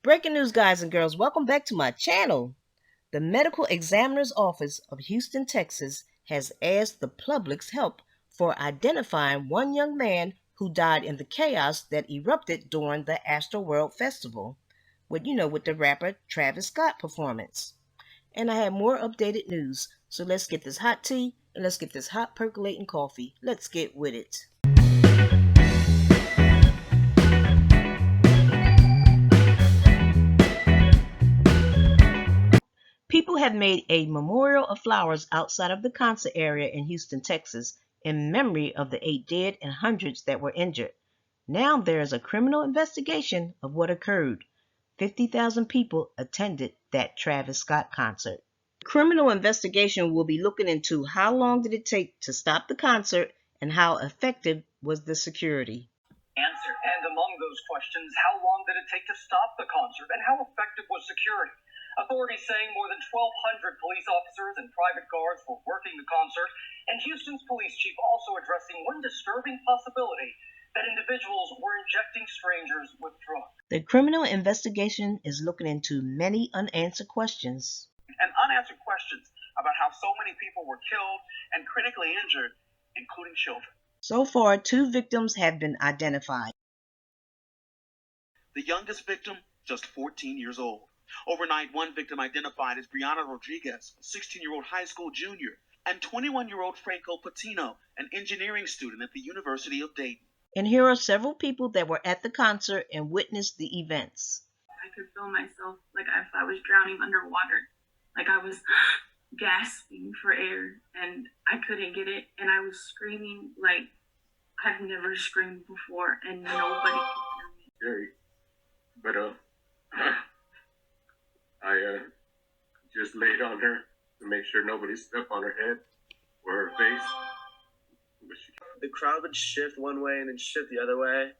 Breaking news, guys and girls. Welcome back to my channel. The Medical Examiner's Office of Houston, Texas has asked the public's help for identifying one young man who died in the chaos that erupted during the Astroworld festival with the rapper Travis Scott performance. And I have more updated news. So let's get this hot tea and let's get this hot percolating coffee. Let's get with it. People have made a memorial of flowers outside of the concert area in Houston, Texas, in memory of the 8 dead and hundreds that were injured. Now there is a criminal investigation of what occurred. 50,000 people attended that Travis Scott concert. The criminal investigation will be looking into how long did it take to stop the concert and how effective was the security. Answer. And among those questions, how long did it take to stop the concert and how effective was security? Authorities saying more than 1,200 police officers and private guards were working the concert, and Houston's police chief also addressing one disturbing possibility, that individuals were injecting strangers with drugs. The criminal investigation is looking into many unanswered questions. And unanswered questions about how so many people were killed and critically injured, including children. So far, 2 victims have been identified. The youngest victim, just 14 years old. Overnight, one victim identified as Brianna Rodriguez, a 16-year-old high school junior, and 21-year-old Franco Patino, an engineering student at the University of Dayton. And here are several people that were at the concert and witnessed the events. I could feel myself like if I was drowning underwater, like I was gasping for air and I couldn't get it, and I was screaming like I've never screamed before, and nobody could hear me. But I just laid on her to make sure nobody stepped on her head or her face. The crowd would shift one way and then shift the other way,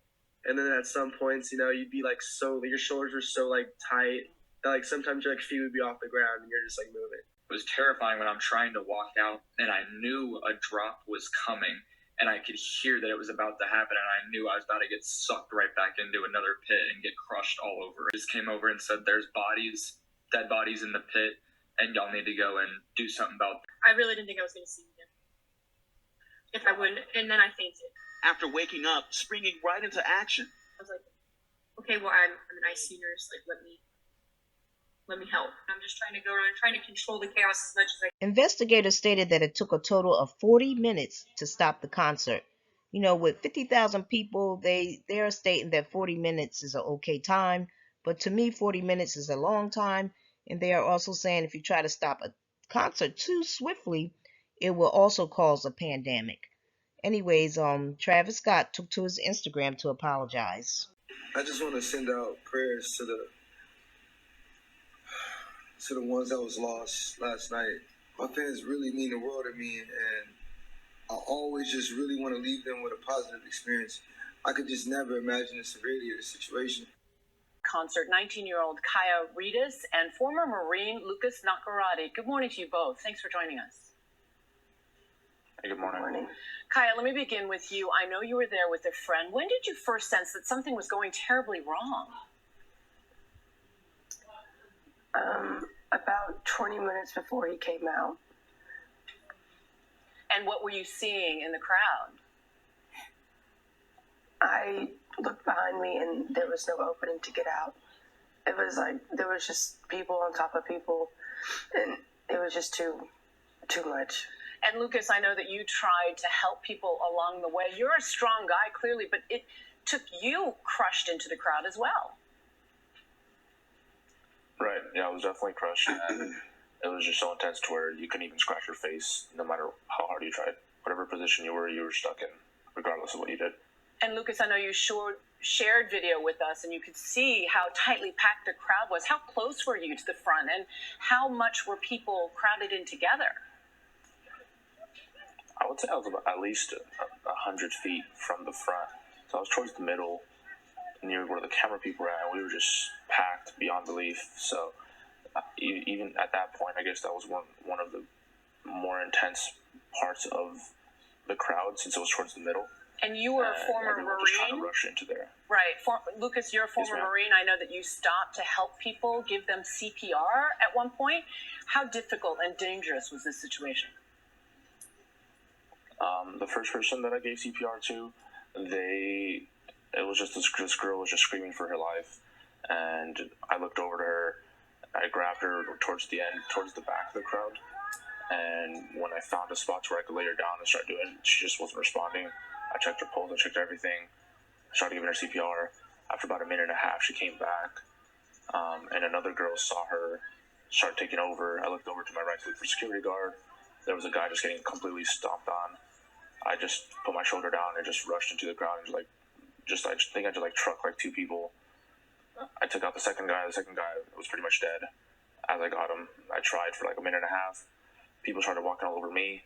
and then at some points, you'd be like your shoulders were so like tight that like sometimes your feet would be off the ground and you're just like moving. It was terrifying when I'm trying to walk out and I knew a drop was coming and I could hear that it was about to happen, and I knew I was about to get sucked right back into another pit and get crushed all over. I just came over and said, there's dead bodies in the pit, and y'all need to go and do something about them. I really didn't think I was going to see him if I wouldn't, and then I fainted. After waking up, springing right into action. I was like, okay, well, I'm an IC nurse, like let me help. I'm just trying to go around trying to control the chaos as much as I can. Investigators stated that it took a total of 40 minutes to stop the concert. With 50,000 people, they are stating that 40 minutes is an okay time, but to me 40 minutes is a long time, and they are also saying if you try to stop a concert too swiftly, it will also cause a pandemic. Anyways, Travis Scott took to his Instagram to apologize. I just want to send out prayers to the ones that was lost last night. My fans really mean the world to me, and I always just really want to leave them with a positive experience. I could just never imagine the severity of the situation. Concert, 19-year-old Kaya Reedus and former Marine Lucas Nakarati. Good morning to you both. Thanks for joining us. Hey, good morning. Kaya, let me begin with you. I know you were there with a friend. When did you first sense that something was going terribly wrong? About 20 minutes before he came out. And what were you seeing in the crowd? I looked behind me and there was no opening to get out. It was like there was just people on top of people, and it was just too much. And Lucas, I know that you tried to help people along the way. You're a strong guy, clearly, but it took you crushed into the crowd as well. Right, yeah, I was definitely crushed, and it was just so intense to where you couldn't even scratch your face, no matter how hard you tried. Whatever position you were stuck in, regardless of what you did. And Lucas, I know you shared video with us, and you could see how tightly packed the crowd was. How close were you to the front, and how much were people crowded in together? I would say I was about at least 100 feet from the front. So I was towards the middle, near where the camera people were at, and we were just packed beyond belief. So even at that point, I guess that was one of the more intense parts of the crowd, since it was towards the middle. And you were a former everyone just trying to Marine? rush into there. Right. Lucas, you're a former ma'am. Marine. I know that you stopped to help people, give them CPR at one point. How difficult and dangerous was this situation? The first person that I gave CPR to, it was just this girl was just screaming for her life, and I looked over to her, I grabbed her towards the end, towards the back of the crowd, and when I found a spot where I could lay her down and start doing it, she just wasn't responding. I checked her pulse, I checked everything, started giving her CPR. After about a minute and a half, she came back, and another girl saw her, started taking over. I looked over to my right to look for security guard. There was a guy just getting completely stomped on. I just put my shoulder down and just rushed into the crowd and I think I just trucked like two people. I took out the second guy. The second guy was pretty much dead. As I got him, I tried for like a minute and a half. People started walking all over me.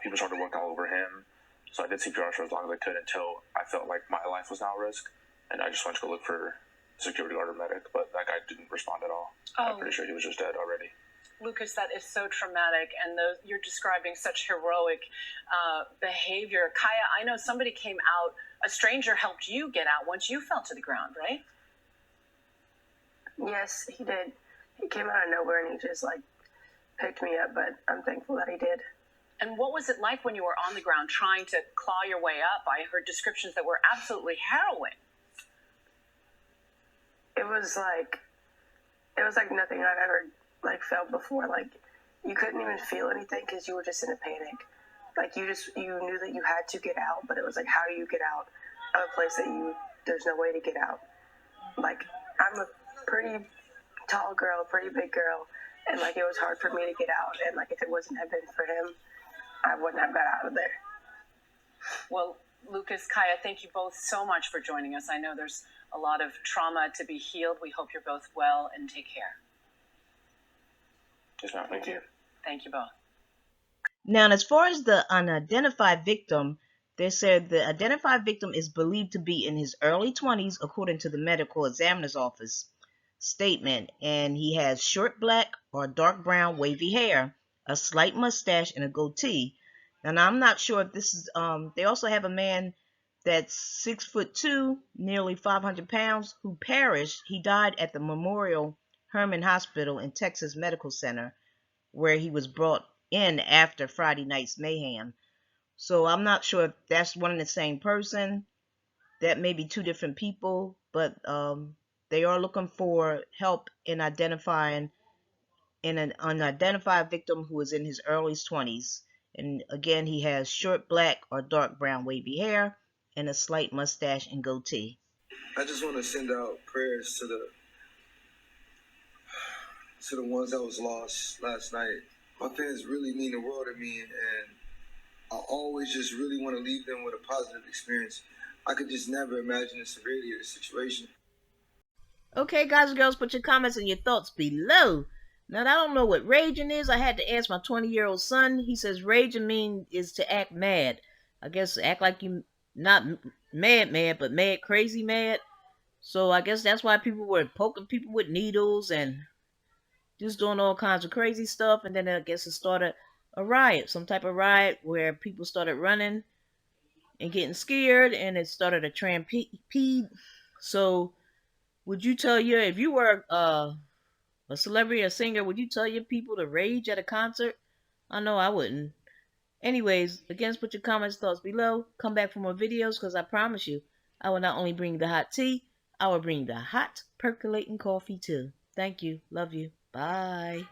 People started walking all over him. So I did CPR for as long as I could until I felt like my life was now at risk. And I just went to go look for security guard or medic, but that guy didn't respond at all. I'm pretty sure he was just dead already. Lucas, that is so traumatic, and you're describing such heroic behavior. Kaya, I know somebody came out, a stranger helped you get out once you fell to the ground, right? Yes, he did. He came out of nowhere and he just picked me up, but I'm thankful that he did. And what was it like when you were on the ground trying to claw your way up? I heard descriptions that were absolutely harrowing. It was like nothing I've ever felt before. You couldn't even feel anything because you were just in a panic. You knew that you had to get out, but it was how do you get out of a place that there's no way to get out? I'm a pretty tall girl, pretty big girl, and it was hard for me to get out. And if it wasn't have been for him, I wouldn't have got out of there. Well, Lucas, Kaya, thank you both so much for joining us. I know there's a lot of trauma to be healed. We hope you're both well, and take care. Yes, ma'am. Thank you. Thank you both. Now, as far as the unidentified victim, they said the identified victim is believed to be in his early 20s, according to the medical examiner's office statement, and he has short black or dark brown wavy hair, a slight mustache, and a goatee. And I'm not sure if this is, they also have a man that's 6'2", nearly 500 pounds, who perished. He died at the Memorial Hermann Hospital in Texas Medical Center, where he was brought in after Friday night's mayhem. So I'm not sure if that's one and the same person. That may be two different people, but they are looking for help in identifying an unidentified victim who is in his early 20s. And again, he has short black or dark brown wavy hair and a slight mustache and goatee. I just want to send out prayers to the ones that was lost last night. My fans really mean the world to me, and I always just really want to leave them with a positive experience. I could just never imagine the severity of the situation. Okay, guys and girls, put your comments and your thoughts below. Now, I don't know what raging is. I had to ask my 20-year-old son. He says raging is to act mad. I guess act like you not mad, but mad, crazy mad. So I guess that's why people were poking people with needles and just doing all kinds of crazy stuff. And then I guess it started a riot, some type of riot where people started running and getting scared, and it started a stampede. So would you tell if you were a celebrity, a singer, would you tell your people to rage at a concert? I know I wouldn't. Anyways, again, put your comments, thoughts below. Come back for more videos, because I promise you, I will not only bring the hot tea, I will bring the hot percolating coffee too. Thank you. Love you. Bye.